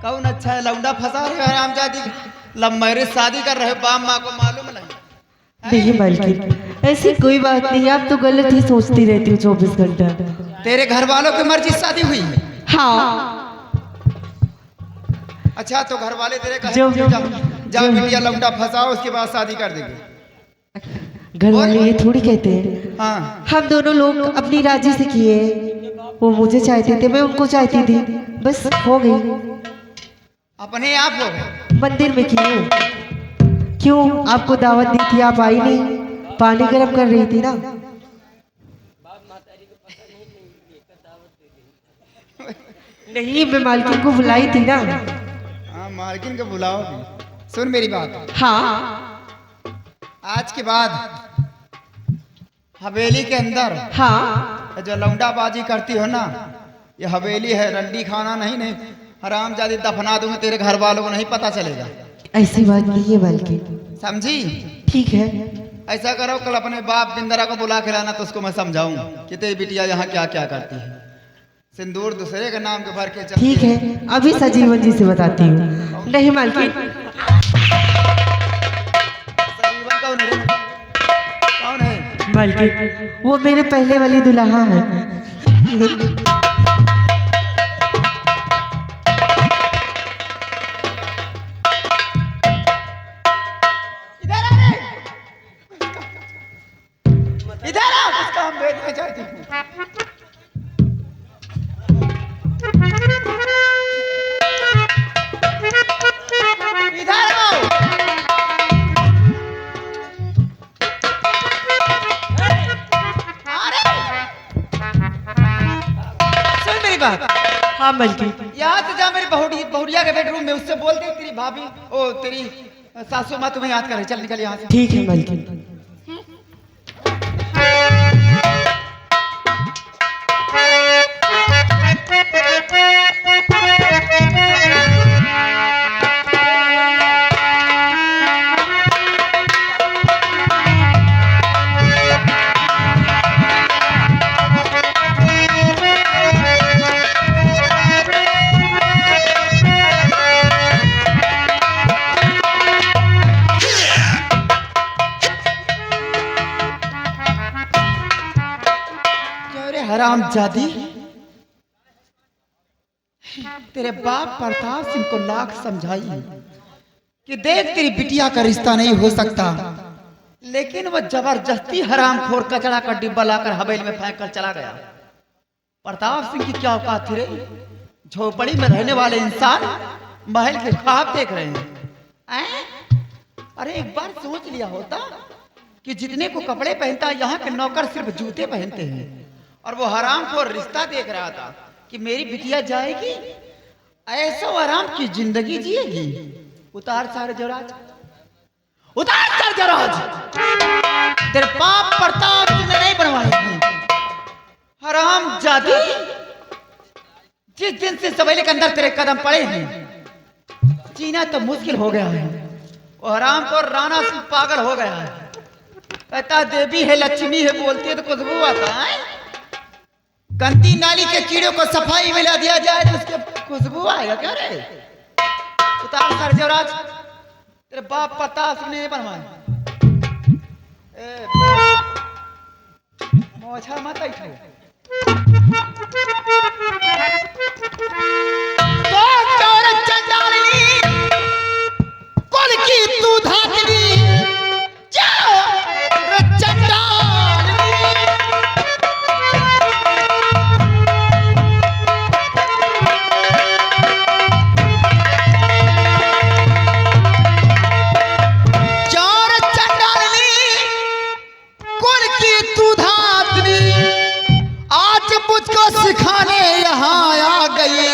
कौन अच्छा है? लौंडा फंसा रहे हो हरामजादी, लव मैरिज शादी कर रहे हो, बाप माँ को मालूम नहीं? नहीं मालकिन, ऐसी कोई बात नहीं, आप तो गलत ही सोचती रहती हो 24 घंटा। तेरे घर वालों की मर्जी से शादी हुई है? हाँ। अच्छा तो घर वाले तेरे कहे जो जाओ बिटिया लौंडा फंसाओ, उसके बाद शादी कर देंगे। घर वाले ये थोड़ी कहते हैं। हाँ हम दोनों लोग अपनी राजी से किए, वो मुझे चाहते थे, मैं उनको चाहती थी, बस हो गई। अपने आप हो गए। मंदिर में किए। क्यों, आपको दावत दी थी, आप आई नहीं, पानी गर्म कर रही थी ना। नहीं, मैं मालकिन को बुलाई थी ना। हाँ मालकिन को बुलाओ भी। सुन मेरी बात, हाँ आज के बाद हवेली के अंदर हाँ। जो लौंडाबाजी करती हो ना, ये हवेली है, रंडी खाना नहीं हरामजादी दफना दूंगा, तेरे घर वालों को नहीं पता चलेगा। ऐसी बात नहीं है मालकिन। समझी? ठीक है। ऐसा करो, कल अपने बाप बिंदरा को बुला के लाना, तो उसको मैं समझाऊं कि तेरी बिटिया यहाँ क्या क्या करती है। सिंदूर दूसरे के नाम के भर के चलती ठीक है, अभी सजीवन जी से बताती हूँ। नहीं मालकिन। सजीवन कौन है? कौन है? मालकिन वो मेरे पहले वाली दुल्हा है। इधर आओ, उसका हम भेजने चाहती हूँ। इधर आओ। अरे सुन मेरी बात। हाँ मालकिन। यहाँ से जा मेरी बहुड़िया के बेडरूम में, उससे बोल दे तेरी भाभी ओ तेरी सासू माँ तुम्हें याद करे। चल निकल यहाँ से। ठीक है मालकिन। हरामजादी, तेरे बाप प्रताप सिंह को लाख समझाई कि देख तेरी बिटिया का रिश्ता नहीं हो सकता, लेकिन वो जबरदस्ती हरामखोर कचरा का डिब्बा लाकर हवेली में फेंक कर चला गया। प्रताप सिंह की क्या औकात थी रे? झोपड़ी में रहने वाले इंसान महल के ख्वाब देख रहे हैं। अरे एक बार सोच लिया होता कि जितने को कपड़े पहनता है, यहाँ के नौकर सिर्फ जूते पहनते हैं, और वो हरामखोर रिश्ता देख रहा था कि मेरी बिटिया जाएगी ऐसो आराम की जिंदगी जिएगी। उतार सारे जराज, उतार सारे जराज। तेरे बाप प्रताप तुमने नहीं बनवाए थे। हरामजादी, जिस दिन से सवेले के अंदर तेरे कदम पड़े हैं, जीना तो मुश्किल हो गया है। वो हरामखोर राणा सिंह पागल हो गया है। कहता देवी है लक्ष्मी है, बोलती है तो खुशबू आता है। गंदी नाली के कीड़ों को सफाई मिला दिया जाए तो उसके खुशबू आएगा क्या रे? उतार कर जवराज, तेरे बाप प्रताप ने बनवाए। मोछा मत ऐठो। तो चोर चंडालनी, कुल की तू धातनी, चोर चंडालनी। सिखाने यहाँ आ गई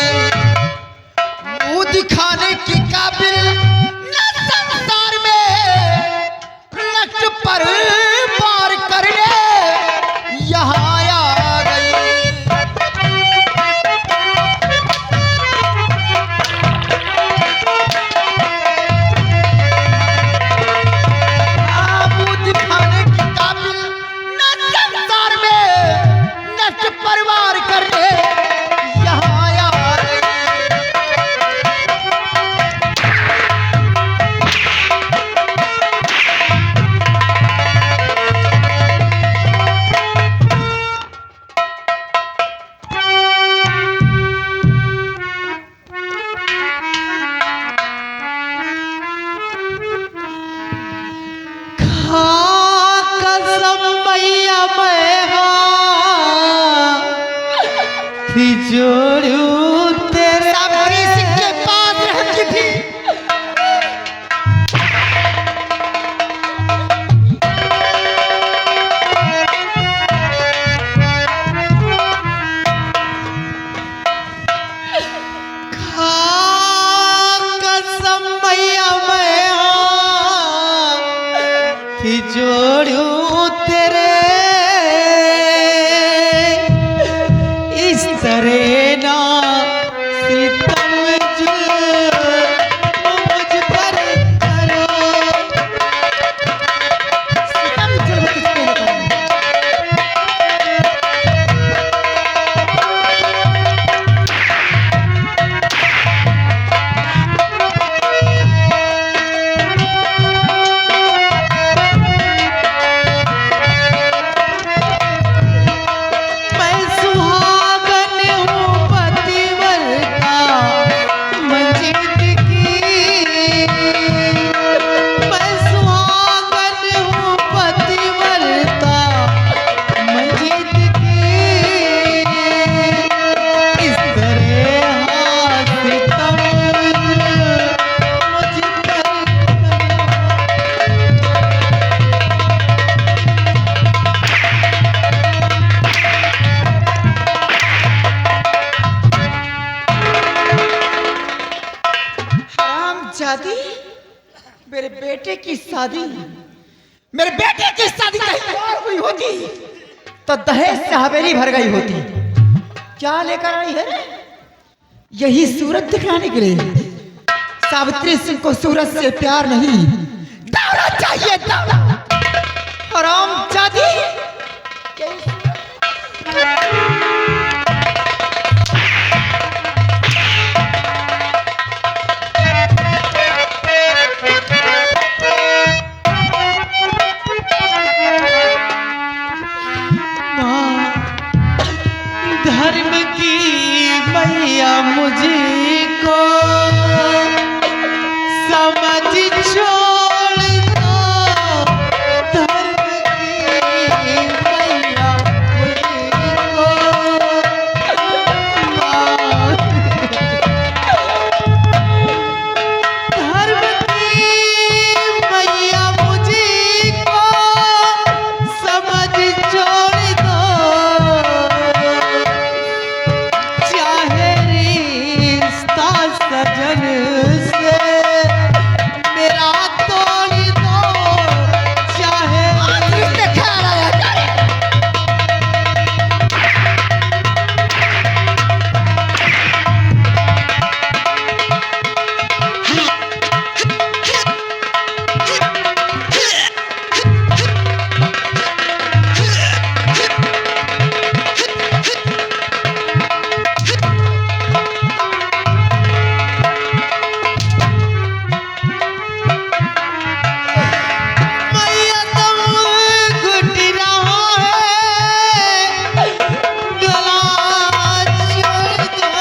शादी, मेरे बेटे की शादी, मेरे बेटे की शादी कहीं और हुई होती तो दहेज से हवेली भर गई होती। क्या लेकर आई है? यही सूरत दिखाने के लिए। सावित्री सिंह को सूरत से प्यार नहीं, दौलत चाहिए, दौलत। हरामजादी। धर्म की मैया मुझको समझ छोड़ दो, धर्म की मैया मुझको धर्म की मैया मुझको समझ छोड़ दो, चाहे रिश्ता सजन से मेरा तोड़ दो, चाहे मैया तुम घुट रहा है, गला छोड़ दो।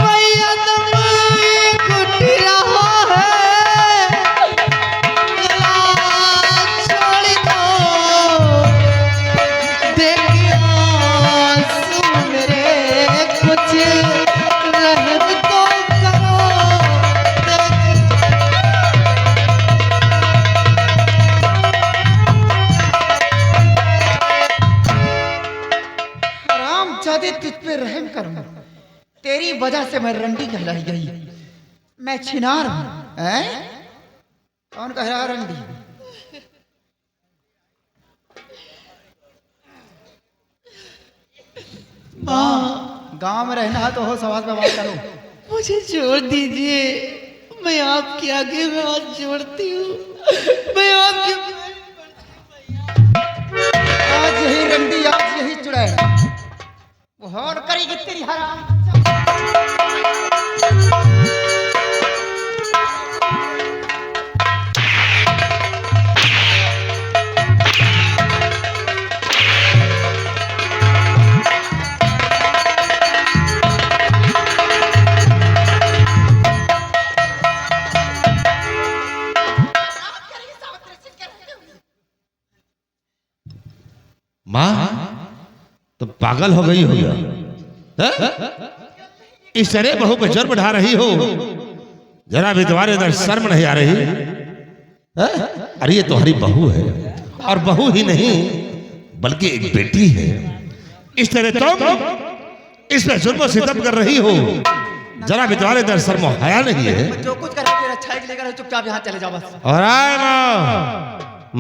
मैया तुम घुट रहा है, गला छोड़ दो, देखिए आंसू मेरे कुछ रहम तो करो, हरामजादी, तुझ पे रहम करूं। तेरी वजह से मैं रंडी कहलाई गई। मैं छिनार हूं। हैं? कौन कह रहा है रंडी? गांव में रहना है तो हो, सवाल पे बात करो। मुझे छोड़ दीजिए, मैं आपके आगे हाथ जोड़ती हूँ, मैं आपके आज यही रंडी, आज यही चुड़ैल वो और करेगी तेरी हराम। माँ तो पागल हो गई हो गया, इस तरह बहू पे जुर्म ढा रही हो, जरा भी तुम्हारे अंदर शर्म नहीं आ रही? अरे ये तुम्हारी बहू है, और बहू ही नहीं बल्कि एक बेटी है। इस तरह तुम इस पे जुर्म सितम कर रही हो, जरा भी तुम्हारे अंदर शर्म हया नहीं है? जो कुछ करा तेरा अच्छा है, लेकर चुपचाप यहाँ चले जाओ बस। और आए माँ,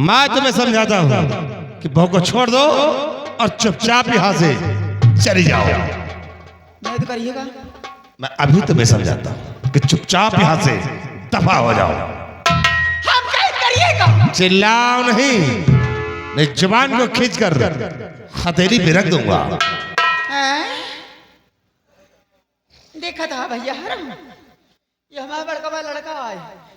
मैं तुम्हें समझाता हूँ कि बहू को छोड़ दो और चुपचाप यहाँ से चली जाओ। नहीं तो करिएगा। मैं अभी तुम्हें समझाता हूँ कि चुपचाप यहाँ से दफा हो जाओ। हम क्या करिएगा? चिल्लाओ नहीं जुबान को खींच कर हथेली पे रख दूंगा। हैं? देखा था भैया हरम, ये हमारा बड़का बड़ा लड़का है,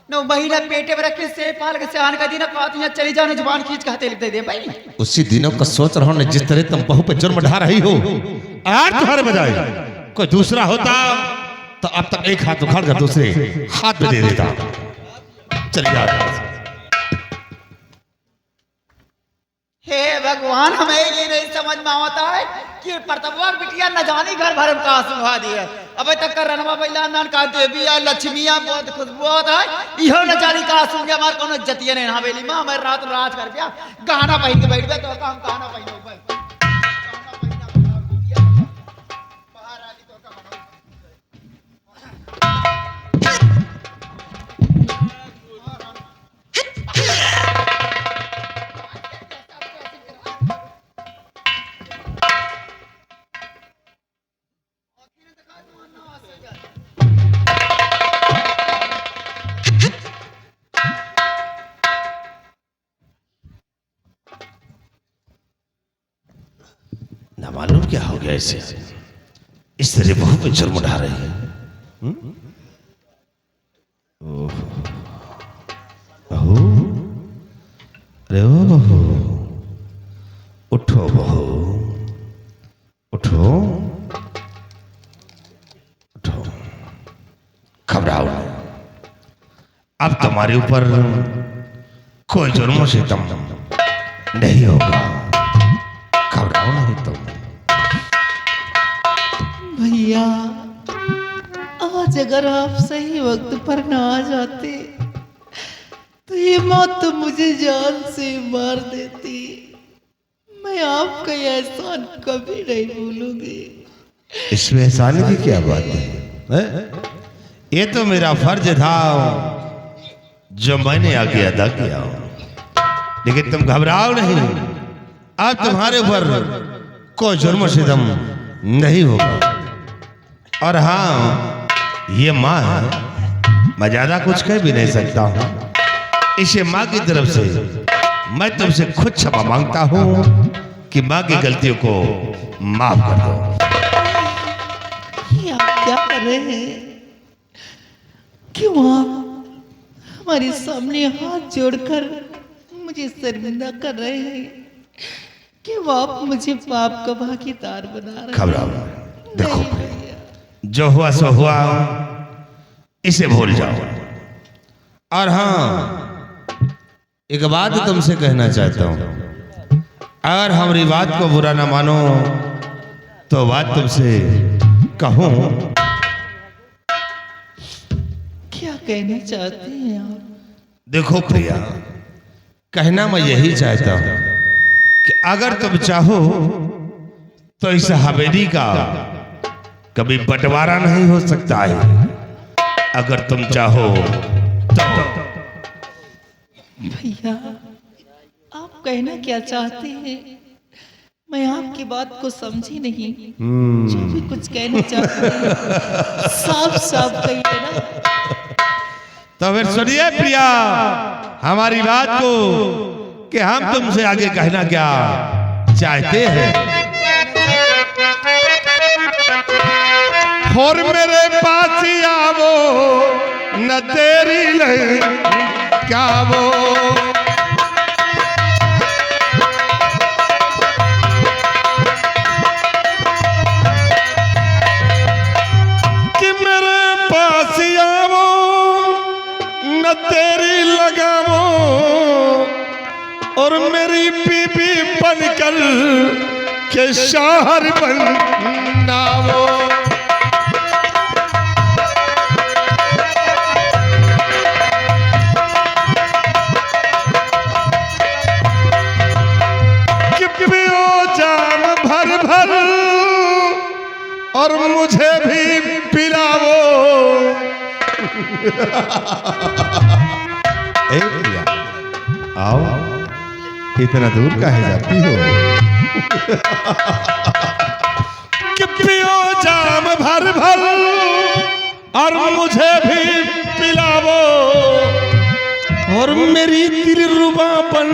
9 महीना पेटे में रख के से पाल के सियान का दिन पातियां चली जाने, जुबान खींच के हथेली दे दे भाई। उसी दिनों का सोच रहा हूँ, जिस तरह तुम बहू पे जुर्म ढा रही हो, आज तुम्हारे बजाय कोई दूसरा होता तो अब तक एक हाथ उखाड़ कर दूसरे हाथ में दे देता। चलिए जाओ। हे भगवान, हमें ये नहीं समझ में आता है कि प्रतापवा बिटिया न जानी घर भर में का सुहा दी है, अबे तक का रनवा बैला नान का देविया लक्ष्मीया बहुत खुशबू होता है इहो न जानी का सुन हमार कोनो जतिया ने हवेली में मैं रात रात कर गया गाना पहन के बैठ गया तो काम गाना पहनो भाई बाहर आली तो का ना मालूम क्या हो गया इसे इस तरह बहू पे जुर्म उठा रही है। बहू, अरे ओ बहू, उठो बहू, उठो उठो, घबराओ नहीं। अब तुम्हारे ऊपर कोई जुर्म सितम नहीं होगा, घबराओ नहीं तुम। भैया आज अगर आप सही वक्त पर ना आ जाते तो ये मौत तो मुझे जान से मार देती। मैं आपका ये एहसान कभी नहीं भूलूंगी। इसमें एहसान की क्या बात है? ये तो मेरा फर्ज था जो मैंने आगे अदा किया, लेकिन तुम घबराओ नहीं। अब तुम्हारे ऊपर कोई जुर्म सितम नहीं होगा। और हाँ, ये माँ है, मैं ज्यादा कुछ कह भी नहीं सकता हूँ। इसे माँ की तरफ से मैं तुमसे खुद क्षमा मांगता हूँ कि माँ की गलतियों को माफ कर दो। ये आप क्या कर रहे हैं? क्यों आप हमारे सामने हाथ जोड़कर मुझे शर्मिंदा कर रहे हैं? क्यों आप मुझे पाप का भागीदार बना रहे हैं? घबराओ, देखो जो हुआ सो हुआ, इसे भूल जाओ। और हाँ, एक बात तुमसे कहना चाहता हूं, अगर हमारी बात को बुरा ना मानो तो बात तुमसे कहूं। क्या कहना चाहते हैं आप? देखो प्रिया, कहना मैं यही चाहता हूं कि अगर तुम चाहो तो इस हवेली का कभी बंटवारा नहीं हो सकता है, अगर तुम चाहो तो। भैया आप कहना क्या चाहते हैं? मैं आपकी बात को समझी नहीं। जो भी कुछ कहना चाहते हैं साफ साफ कहिए ना। तो फिर सुनिए प्रिया हमारी बात को कि हम तुमसे आगे कहना क्या चाहते हैं। और मेरे पास आवो न तेरी नहीं क्या वो, कि मेरे पास आवो न तेरी लगावो और मेरी बीबी बनकर के शहर बनावो। और मुझे भी पिलाओ। प्रिया आओ, इतना दूर काहे जाती हो? कि पियो जाम भर भर और मुझे भी पिलाओ और मेरी दिलरुबापन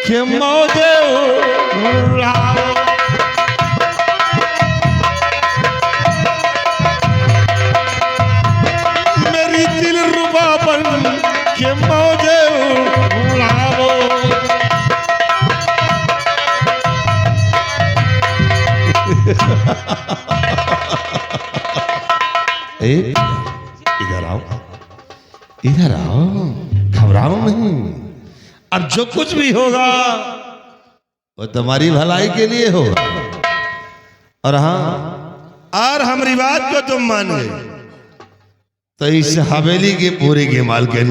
के मौजे उड़ाओ। के मौजे उड़ाओ। इधर आओ, इधर आओ, घबराओ नहीं। अब जो कुछ भी होगा वो तुम्हारी भलाई के लिए होगा। और हाँ, और हमारी बात को तुम मान गए तो इस हवेली के पूरे के मालकिन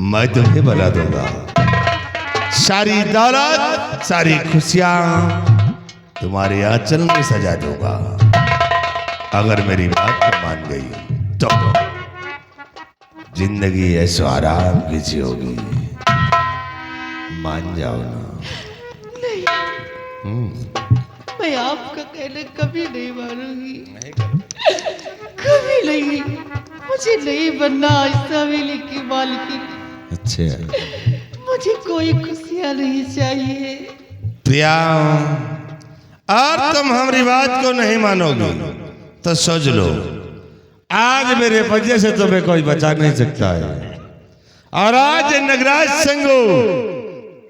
मैं तुम्हें बना दूंगा। सारी दौलत सारी खुशियां तुम्हारे आंचल में सजा दूंगा अगर मेरी बात को मान गई तो। जिंदगी ऐसो आराम की जियोगी, मान जाओ ना। नहीं, मैं आपका कहना कभी नहीं मानूंगी, कभी नहीं। मुझे नहीं बनना इस हवेली की मालकिन। अच्छा, मुझे कोई खुशियां नहीं चाहिए। प्रिया, और तुम हमारी बात को नहीं मानोगी तो सोच लो, आज मेरे पंजे से तुम्हें कोई बचा नहीं सकता है। और आज नगराज संगो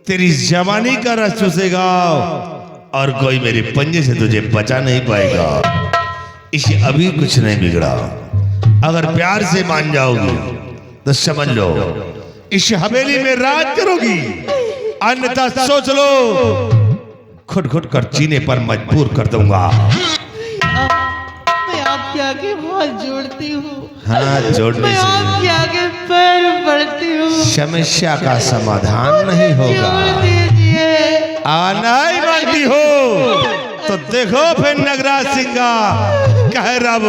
तेरी जवानी का रस चूसेगा और कोई मेरे पंजे से तुझे बचा नहीं पाएगा। इसे अभी कुछ नहीं बिगड़ा। अगर प्यार से मान जाओगी तो समझ लो इस हवेली में राज करोगी, अन्यथा सोच लो खुद खुद कर जीने पर मजबूर कर दूंगा। मैं आपके आगे हाथ जोड़ती हूँ। हाँ, जोड़ने मैं से आपके आगे पैर पड़ती हूँ। समस्या का समाधान नहीं होगा। छोड़ दीजिए। नहीं मानती हो तो देखो फिर नगराज सिंह का कह रब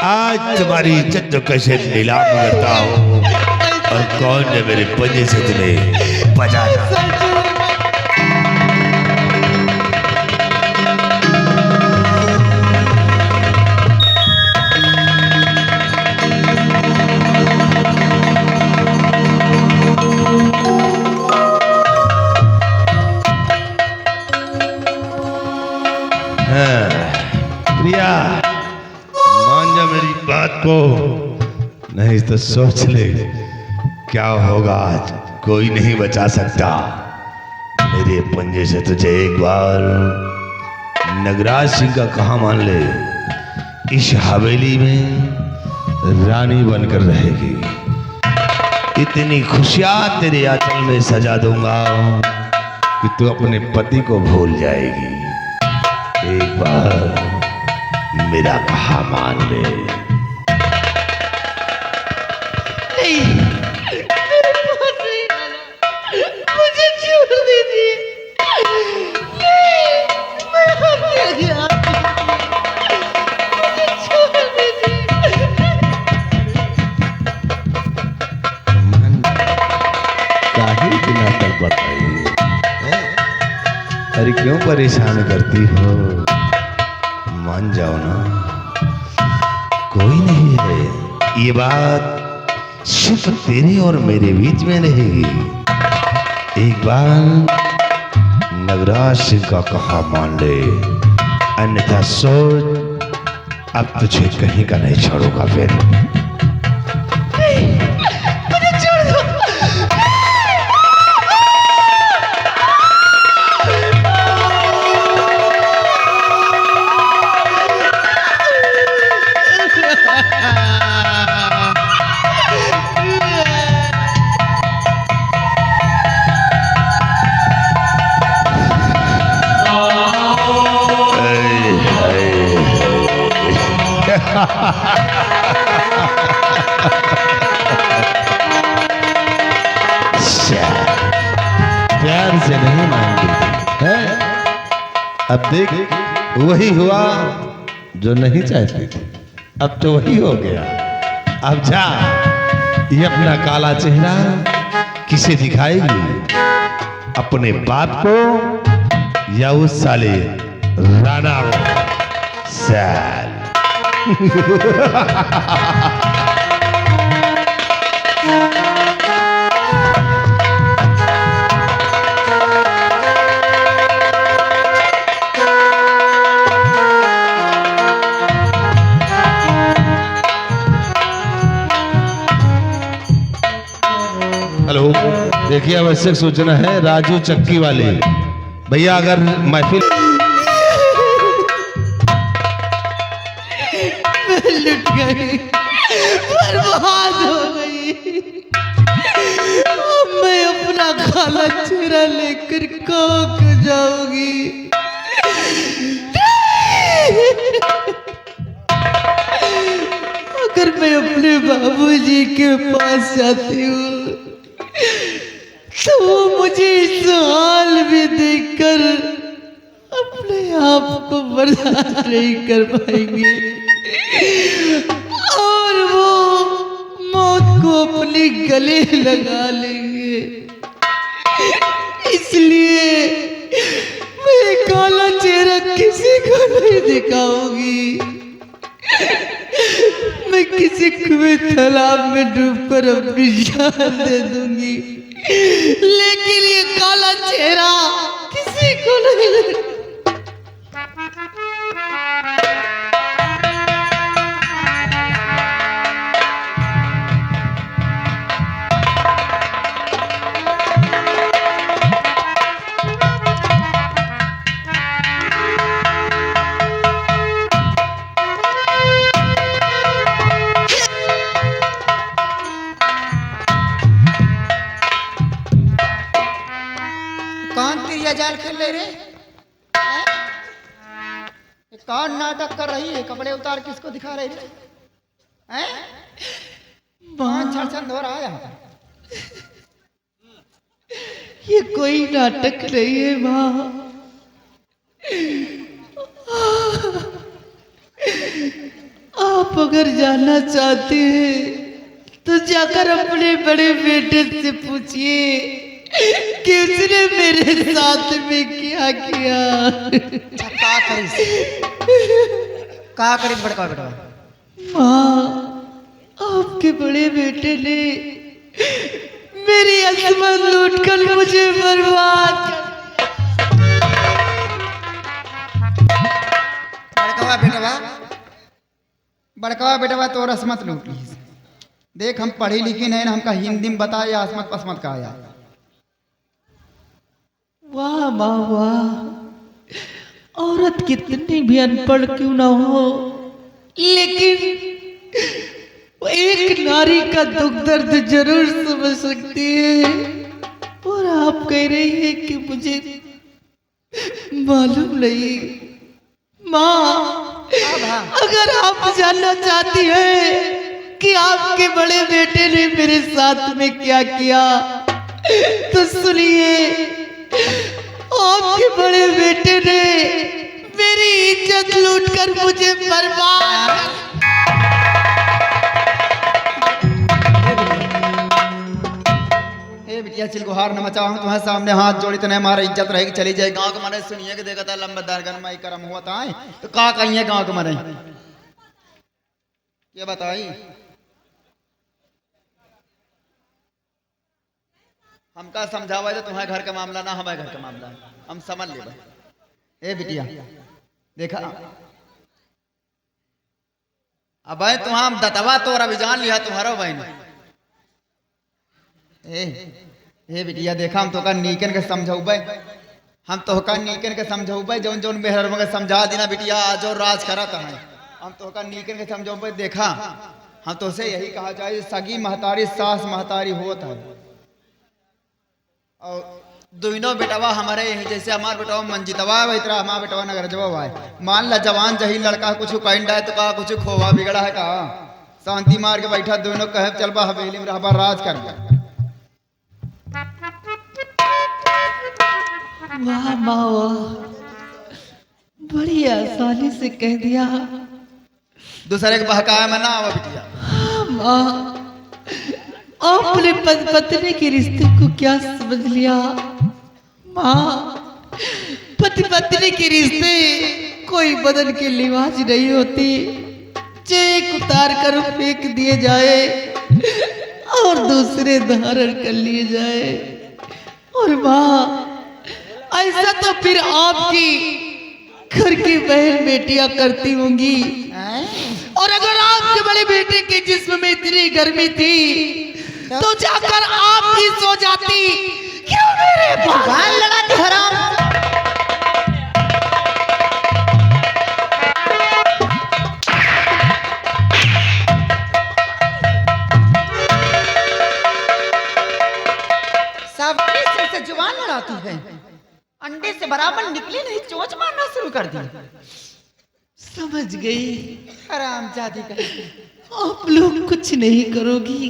आज तुम्हारी इज्जत तो कैसे नीलाम करता हूँ और कौन है मेरे पंजे से तुम्हें बचाना। प्रिया, मान जा मेरी बात को, नहीं तो सोच ले क्या होगा। आज कोई नहीं बचा सकता मेरे पंजे से तुझे। एक बार नगराज सिंह का कहा मान ले, इस हवेली में रानी बनकर रहेगी। इतनी खुशियां तेरे आंचल में सजा दूंगा कि तू अपने पति को भूल जाएगी। एक बार मेरा कहा मान ले। नहीं, मेरे पास नहीं आना। मुझे छोड़ दीजिए। नहीं, मैं आपके आगे आती हूँ। मुझे छोड़ दीजिए। काहे इतना तड़पत है? अरे क्यों परेशान करती हो? मान जाओ ना, कोई नहीं है। ये बात सिर्फ तेरे और मेरे बीच में रहेगी। एक बार नगराज सिंह का कहा मान ले, अन्यथा सोच अब तुझे कहीं का नहीं छोड़ूंगा। फिर मुझे छोड़ दो। प्यार से नहीं मानती है। अब देख, वही हुआ जो नहीं चाहती थी। अब तो वही हो गया। अब जा, ये अपना काला चेहरा किसे दिखाएगी? अपने बाप को या उस साले राणा साल। हेलो, देखिए आवश्यक सूचना है राजू चक्की वाले भैया, अगर महफिल लुट गई, बर्बाद हो गई। अब मैं अपना काला चेहरा लेकर कहाँ को जाऊंगी? अगर मैं अपने बाबूजी के पास जाती हूँ तो वो मुझे इस हाल में देखकर अपने आप को बर्दाश्त नहीं कर पाएंगे और वो मौत को अपने गले लगा लेंगे। इसलिए मैं काला चेहरा किसी को नहीं दिखाऊंगी। मैं किसी कुएं तालाब में डूबकर अपनी जान दे दूंगी, लेकिन ये काला चेहरा किसी को नहीं। कौन तिरिया जाल खेल ले रे? ये कौन नाटक कर रही है? कपड़े उतार किसको दिखा रही है? हैं? कौन छड़छन हो रहा है यहाँ पर? ये कोई नाटक नहीं है माँ। आप अगर जाना चाहते हैं तो जाकर अपने बड़े बेटे से पूछिए कि उसने मेरे साथ में क्या किया। अच्छा, का करी बड़का बेटा? माँ, आपके बड़े बेटे ने मेरी अजमत लूटकर मुझे बर्बाद बड़का बेटवा तो रस्मत लूट ली। देख हम पढ़ी लिखी नहीं, हमका हिंदी में बताया या असमत पसमत का आया। वाह माँ वाह, औरत कितनी भी अनपढ़ क्यों ना हो, लेकिन वो एक नारी का दुख दर्द जरूर समझ सकती है। और आप कह रही है कि मुझे मालूम नहीं। माँ, अगर आप जानना चाहती हैं कि आपके बड़े बेटे ने मेरे साथ में क्या किया तो सुनिए। आपके बड़े बेटे ने मेरी इज्जत लूटकर मुझे बर्बाद। ए बिटिया चिलगुहार न मचाओ, हम तुम्हारे सामने हाथ जोड़ी तो नहीं, हमारा इज्जत रहेगी चली जाए। गांव के मारे सुनिए कि देखा था लंबा गन माई करम हुआ था तो का कहिए गांव के मारे ये बताई। हमका समझावा तो तुम्हारे घर का मामला ना हमारे घर का मामला है, हम समझ ले। ए बिटिया देखा अब तुम दतवा तो अभी जान लिया तुम्हारा बहन। ए बिटिया देखा हम तो का नीकन के समझौबे, हम तो का नीकन के समझौबे जौन जौन मेहर मगर समझा देना बिटिया आज और राज करत है। हम तो का नीकन के समझौबे। देखा हम तो से यही कहा जाए सगी महतारी सास महतारी होत है। और दोनों बेटवा हमारे यही जैसे हमारा बेटवा मंजितवा है इतना हमारा बेटवा नगर जवा है। मान ला जवान जही लड़का कुछ कहना है तो कहा कुछ खोवा बिगड़ा है, कहा शांति मार के बैठा दोनों कहे चलबा हवेली में रहबा राज कर गया। वाह माँ वाह, बड़ी आसानी से कह दिया। दूसरे के बहकाया में ना आवा बिटिया। माँ, आपने पत्नी के रिश्ते को क्या समझ लिया? माँ, पति पत्नी के रिश्ते कोई बदन के लिबास नहीं होती, चेक उतार कर फेंक दिए जाए और दूसरे धारण कर लिए जाए। और माँ, ऐसा तो फिर आपकी घर की बहन बेटियां करती होंगी। और अगर आपके बड़े बेटे के जिस्म में इतनी गर्मी थी तो जाकर आप ही सो जाती, क्यों मेरे भगवान लड़ाते हराम। सब से जुबान लड़ाती है, अंडे से बराबर निकली नहीं चोंच मारना शुरू कर दी। समझ गई। हराम जादी का आप लोग कुछ नहीं करोगी।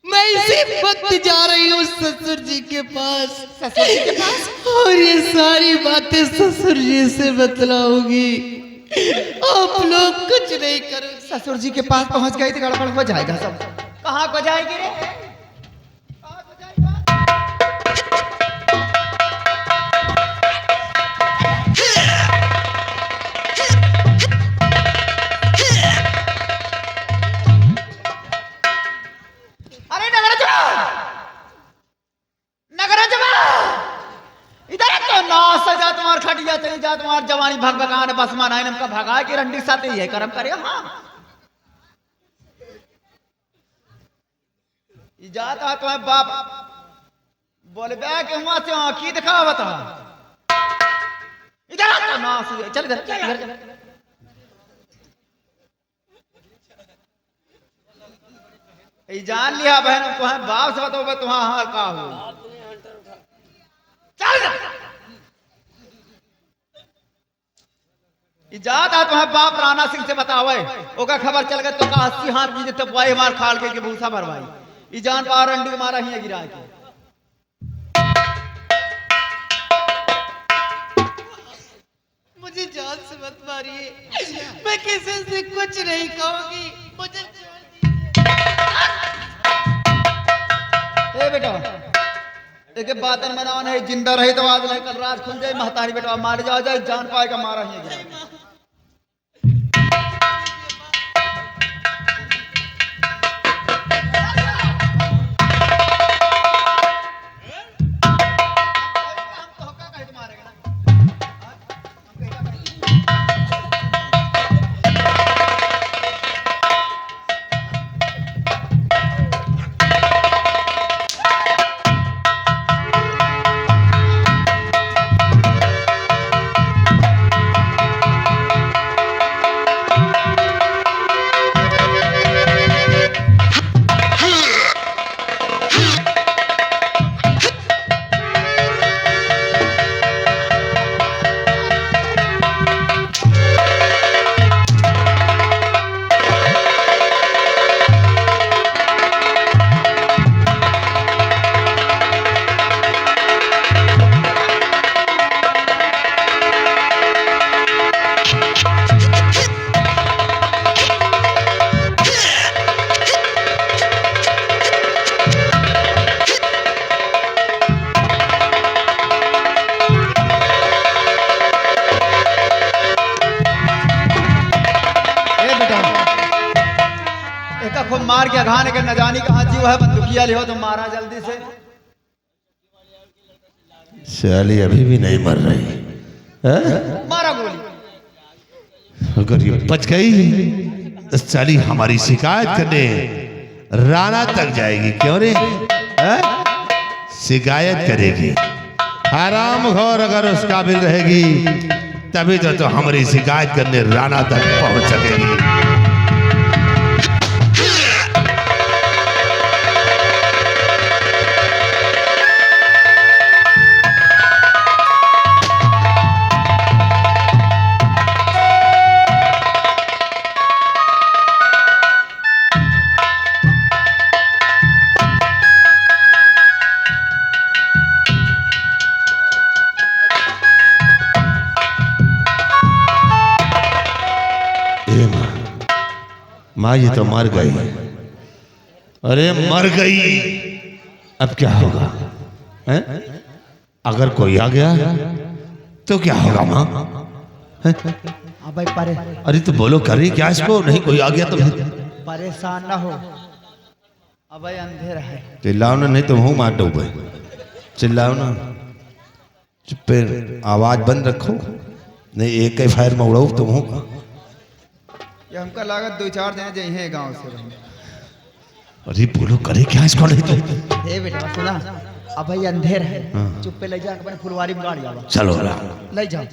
मैं इसी वक्त जा रही हूँ ससुर जी के पास। ससुर जी के पास? और ये सारी बातें ससुर जी से बतलाऊंगी। आप लोग कुछ नहीं करोगे। ससुर जी के पास पहुंच गई तो गड़बड़ हो जाएगा सब। कहाँ को जाएगी रे? कहाँ को जाएगा? अरे नगर इधर तो ना सजा तुम्हार खटिया चली जा तुम्हार जवानी भग भगाने बस माना इनका भगा के रंडी साथे ये कर्म करे। हाँ जाता तुम्हें बाप बोले बे के वहां से आंखी दिखा बता इधर तो ना सजा चल इधर जान लिया बहन तुम्हें बाप से बताओ तुम्हारा हाल का हो। चल जात आ तुम्हें बाप राणा सिंह से बतावे ओका खबर चल गए तो का 80 हाथ जी तो पाए मार खाल के भूसा भरवाई ई जान पा रंडी मारा ही गिरा के। मुझे जान से मत मारिए, मैं किसी से कुछ नहीं कहूंगी। मुझे ए बेटा एक बातन मनावन है जिंदा रहे तो आज नहीं कल रात खुल जाए महतारी बेटा मार जाओ जाए जान पाएगा मारा ही गिरा। मार के अघाने के न जानी कहाँ जीव है बंदूकिया लियो तो मारा जल्दी से। साली अभी भी नहीं मर रही है? मारा गोली। अगर ये बच गई तो साली हमारी शिकायत करने राणा तक जाएगी। क्यों रे? शिकायत करेगी। हराम घोर अगर उस काबिल रहेगी तभी तो हमारी शिकायत करने राणा तक पहुंच सकेगी। माँ ये तो मर गई। अरे मर गई अब क्या होगा? है? अगर कोई आ गया तो क्या होगा माँ? भाई परे अरे तो बोलो कर रही क्या इसको? नहीं कोई आ गया तो परेशान ना हो अब अंधेरा है। चिल्लाओ ना नहीं तो मुंह मार डूबे। चिल्लाओ ना चुप आवाज बंद रखो नहीं एक ही फायर में उड़ाओ तो मुंह का। ये हमका लागत 2-4 दिन जाइए गांव से। अरे बोलो करे क्या इसको? नहीं तो ए बेटा सुना अब भाई अंधेर है चुप पे ले जा अपने फुलवारी में गाड़ी आवा। चलो ले जाओ।